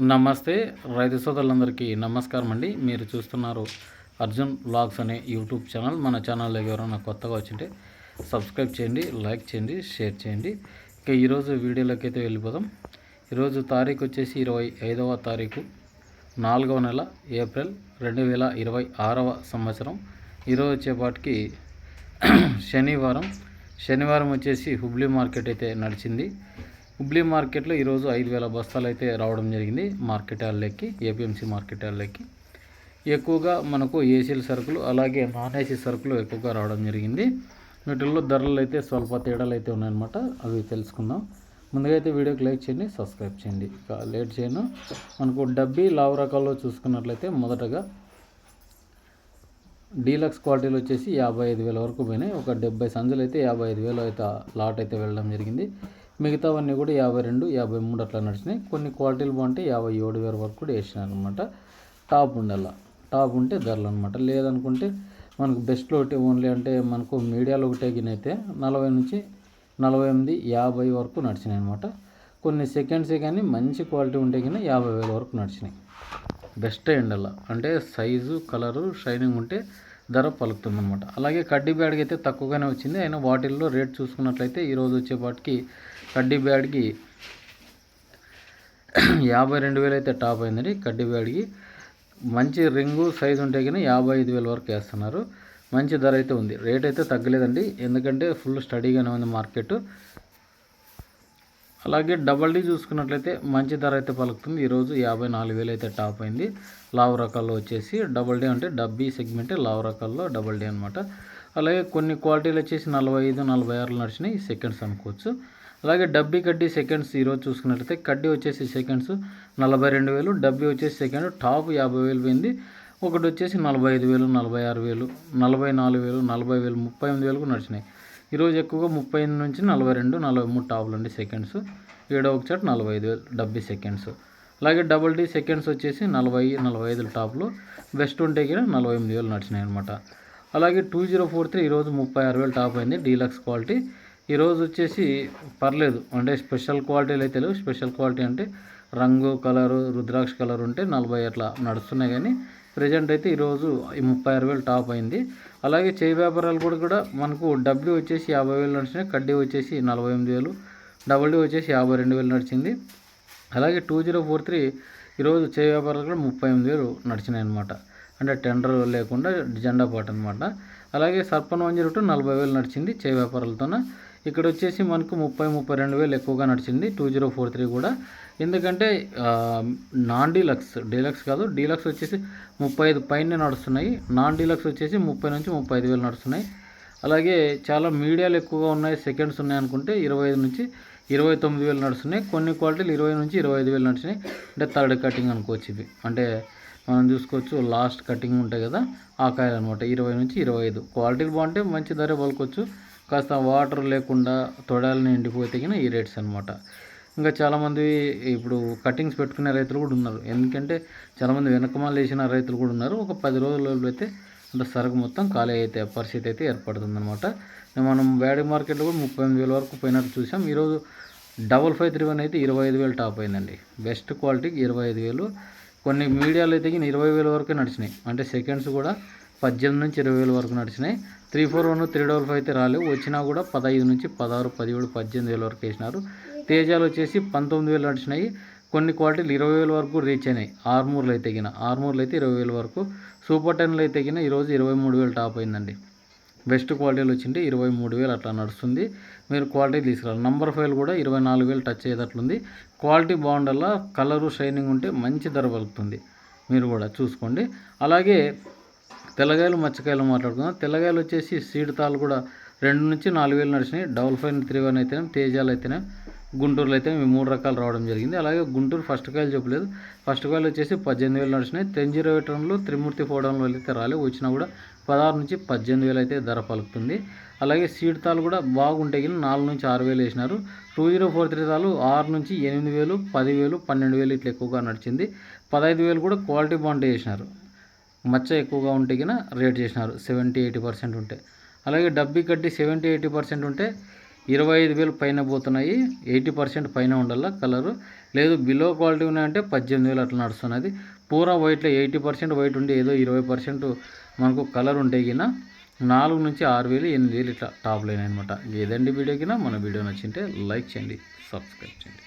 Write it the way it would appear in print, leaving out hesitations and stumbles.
నమస్తే రైతు సోదరులందరికీ నమస్కారం అండి. మీరు చూస్తున్నారు అర్జున్ వ్లాగ్స్ అనే యూట్యూబ్ ఛానల్. మన ఛానల్లోకి ఎవరైనా కొత్తగా వచ్చింటే సబ్స్క్రైబ్ చేయండి, లైక్ చేయండి, షేర్ చేయండి. ఇక ఈరోజు వీడియోలోకి అయితే వెళ్ళిపోదాం. ఈరోజు తారీఖు వచ్చేసి 25వ తారీఖు 4వ నెల ఏప్రిల్ 2026వ సంవత్సరం. ఈరోజు వచ్చేపాటికి శనివారం వచ్చేసి హుబ్లీ మార్కెట్ అయితే నడిచింది. హుబ్లీ మార్కెట్లో ఈరోజు 5,000 బస్తాలు అయితే రావడం జరిగింది మార్కెట్ యార్డ్లోకి, ఏపీఎంసీ మార్కెట్ యార్డ్లోకి. ఎక్కువగా మనకు ఏసీల సరుకులు అలాగే నాన్ ఏసీ సరుకులు ఎక్కువగా రావడం జరిగింది. వీటిల్లో ధరలు అయితే స్వల్ప తేడాలు అయితే ఉన్నాయన్నమాట. అవి తెలుసుకుందాం. ముందుగా అయితే వీడియోకి లైక్ చేయండి, సబ్స్క్రైబ్ చేయండి. ఇక లేట్ చేయను. మనకు డబ్బీ లావు రకాల్లో చూసుకున్నట్లయితే మొదటగా డీలక్స్ క్వాలిటీలు వచ్చేసి 55,000 వరకు పోయినాయి. ఒక 70 సంచులు అయితే 55,000 అయితే లాట్ అయితే వెళ్ళడం జరిగింది. మిగతావన్నీ కూడా 52, 53 అట్లా నడిచినాయి. కొన్ని క్వాలిటీలు బాగుంటే 57,000 వరకు కూడా వేసినారు అనమాట. టాప్ టాప్ ఉంటే ధరలు అనమాట. లేదనుకుంటే మనకు బెస్ట్లో ఒకటి ఓన్లీ అంటే మనకు మీడియాలో ఒకటే గినైతే 40 నుంచి 48, 50 వరకు నడిచినాయి అనమాట. కొన్ని సెకండ్సే కానీ మంచి క్వాలిటీ ఉంటే కానీ 50,000 వరకు నడిచినాయి. బెస్ట్ ఎండల్లా అంటే సైజు, కలరు, షైనింగ్ ఉంటే ధర పలుకుతుంది అనమాట. అలాగే కడ్డీ బ్యాడ్కి అయితే తక్కువగానే వచ్చింది. అయినా వాటిల్లో రేట్ చూసుకున్నట్లయితే ఈరోజు వచ్చేపాటికి కడ్డీ బ్యాడ్కి 52,000 అయితే టాప్ అయిందండి. కడ్డీ బ్యాడ్కి మంచి రింగు సైజు ఉంటే కానీ 55,000 వరకు వేస్తున్నారు. మంచి ధర అయితే ఉంది. రేట్ అయితే తగ్గలేదండి, ఎందుకంటే ఫుల్ స్టడీగానే ఉంది మార్కెట్. అలాగే డబల్ డీ చూసుకున్నట్లయితే మంచి ధర అయితే పలుకుతుంది. ఈరోజు 54,000 అయితే టాప్ అయింది. లావు రకాల్లో వచ్చేసి డబల్ డీ అంటే డబ్బీ సెగ్మెంటే లావు రకాల్లో డబల్ డీ అనమాట. అలాగే కొన్ని క్వాలిటీలు వచ్చేసి 45, 46 నడిచినాయి, సెకండ్స్ అనుకోవచ్చు. అలాగే డబ్బీ కడ్డీ సెకండ్స్ ఈరోజు చూసుకున్నట్లయితే కడ్డీ వచ్చేసి సెకండ్స్ 42,000, డబ్బీ వచ్చేసి సెకండ్ టాప్ 50,000 పోయింది. ఒకటి వచ్చేసి 45,000, 46,000, 44,000, 40,000, 38,000 నడిచినాయి. ఈరోజు ఎక్కువగా 38 నుంచి 42, 43 టాపులు అండి సెకండ్స్. ఏడో ఒక చాట్ 45,000 డబ్బీ సెకండ్స్. అలాగే డబుల్ డీ సెకండ్స్ వచ్చేసి 40, 45 టాప్లు. బెస్ట్ ఉంటే కూడా 48,000 నడిచినాయి అనమాట. అలాగే 2043 ఈరోజు 36,000 టాప్ అయింది డీలక్స్ క్వాలిటీ. ఈరోజు వచ్చేసి పర్లేదు అంటే స్పెషల్ క్వాలిటీలు అయితే లేవు. స్పెషల్ క్వాలిటీ అంటే రంగు, కలరు, రుద్రాక్ష కలర్ ఉంటే 40 అట్లా నడుస్తున్నాయి. కానీ ప్రజెంట్ అయితే ఈరోజు 36,000 టాప్ అయింది. అలాగే చేయి వ్యాపారాలు కూడా మనకు డబ్బీ వచ్చేసి 50,000 నడిచినాయి, కడ్డీ వచ్చేసి 48,000, డబల్ డీ వచ్చేసి 52,000 నడిచింది. అలాగే 2043 ఈరోజు చేయి వ్యాపారాలు కూడా 38,000 నడిచినాయి అనమాట. అంటే టెండర్ లేకుండా జెండా పాట అనమాట. అలాగే సర్పన్ 102 40,000 నడిచింది చేయి వ్యాపారాలతోన. ఇక్కడ వచ్చేసి మనకు 32,000 ఎక్కువగా నడిచింది 2043 కూడా. ఎందుకంటే నాన్ డీలక్స్ కాదు, డీలక్స్ వచ్చేసి 35 పైన నడుస్తున్నాయి, నాన్ డీలక్స్ వచ్చేసి 30 నుంచి 35,000 నడుస్తున్నాయి. అలాగే చాలా మీడియాలు ఎక్కువగా ఉన్నాయి, సెకండ్స్ ఉన్నాయి అనుకుంటే 25 నుంచి 29,000 నడుస్తున్నాయి. కొన్ని క్వాలిటీలు 20 నుంచి 25,000 నడిచినాయి. అంటే థర్డ్ కటింగ్ అనుకోవచ్చు ఇవి. అంటే మనం చూసుకోవచ్చు లాస్ట్ కటింగ్ ఉంటాయి కదా ఆ కాయలు అనమాట. 20 నుంచి 25 క్వాలిటీలు బాగుంటే మంచి ధర పలుకోవచ్చు. కాస్త వాటర్ లేకుండా తొడాలని ఎండిపోతే కానీ ఈ రేట్స్ అనమాట. ఇంకా చాలామంది ఇప్పుడు కటింగ్స్ పెట్టుకునే రైతులు కూడా ఉన్నారు. ఎందుకంటే చాలామంది వెనకమాలు వేసిన రైతులు కూడా ఉన్నారు. ఒక 10 రోజుల్లో అయితే అంటే సరుకు మొత్తం ఖాళీ అయితే పరిస్థితి అయితే ఏర్పడుతుందన్నమాట. మనం బ్యాడ్ మార్కెట్లో కూడా 38,000 వరకు పోయినట్టు చూసాం. ఈరోజు 5531 అయితే 25,000 టాప్ అయిందండి. బెస్ట్ క్వాలిటీకి 25,000. కొన్ని మీడియాలు అయితే 20,000 వరకే నడిచినాయి. అంటే సెకండ్స్ కూడా 18 నుంచి 20,000 వరకు నడిచినాయి. 341, 355 అయితే రాలేవు. వచ్చినా కూడా 15 నుంచి 16, 17, 18,000 వరకు వేసినారు. తేజాలు వచ్చేసి 19,000 నడిచినాయి. కొన్ని క్వాలిటీలు 20,000 వరకు రీచ్ అయినాయి. ఆర్మూర్లు అయితే 20,000 వరకు. సూపర్ 10లు అయితే ఈరోజు 23,000 టాప్ అయిందండి. బెస్ట్ క్వాలిటీలు వచ్చింటే 23,000 అట్లా నడుస్తుంది. మీరు క్వాలిటీ తీసుకురావాలి. నంబర్ 5 కూడా 24,000 టచ్ అయ్యేటట్లుంది. క్వాలిటీ బాగుండాలా, కలరు షైనింగ్ ఉంటే మంచి ధర పలుకుతుంది. మీరు కూడా చూసుకోండి. అలాగే తెల్లగాయలు, మచ్చకాయలు మాట్లాడుకుందాం. తెల్లగాయలు వచ్చేసి సీడ్ తాళ్ళు కూడా 2 నుంచి 4,000 నడిచినాయి. డబుల్ ఫైన్ 31 అయితేనే, తేజాలు అయితేనే, గుంటూరులో అయితే ఇవి 3 రకాలు రావడం జరిగింది. అలాగే గుంటూరు ఫస్ట్ కాయలు చెప్పలేదు. ఫస్ట్ కాయలు వచ్చేసి 18,000 నడిచినాయి. 1008 త్రిమూర్తి ఫోడంలో అయితే రాలేవు. వచ్చినా కూడా 16 నుంచి 18,000 అయితే ధర పలుకుతుంది. అలాగే సీడ్ తాళ్ళు కూడా బాగుంటాయి కానీ 4 నుంచి 6,000 వేసినారు. 2043 తాళ్ళు 6 నుంచి 8,000, 10,000, 12,000 ఇట్లా ఎక్కువగా నడిచింది. 15,000 కూడా క్వాలిటీ బాగుంటే వేసినారు. మచ్చ ఎక్కువగా ఉంటే రేట్ చేసినారు 70-80% ఉంటే. అలాగే డబ్బీ కట్టి 70-80% ఉంటే 25,000 పైన పోతున్నాయి. 80% పైన ఉండాల కలరు. లేదు బిలో క్వాలిటీ ఉన్నాయంటే 18,000 అట్లా నడుస్తున్నది. పూరా వైట్లో 80% వైట్ ఉండి ఏదో 20% మనకు కలర్ ఉంటే గిన 4 నుంచి 6,000 8,000 ఇట్లా టాప్ లైన్ అనమాట. ఏదండి వీడియో కింద మన వీడియో నచ్చింటే లైక్ చేయండి, సబ్స్క్రైబ్ చేయండి.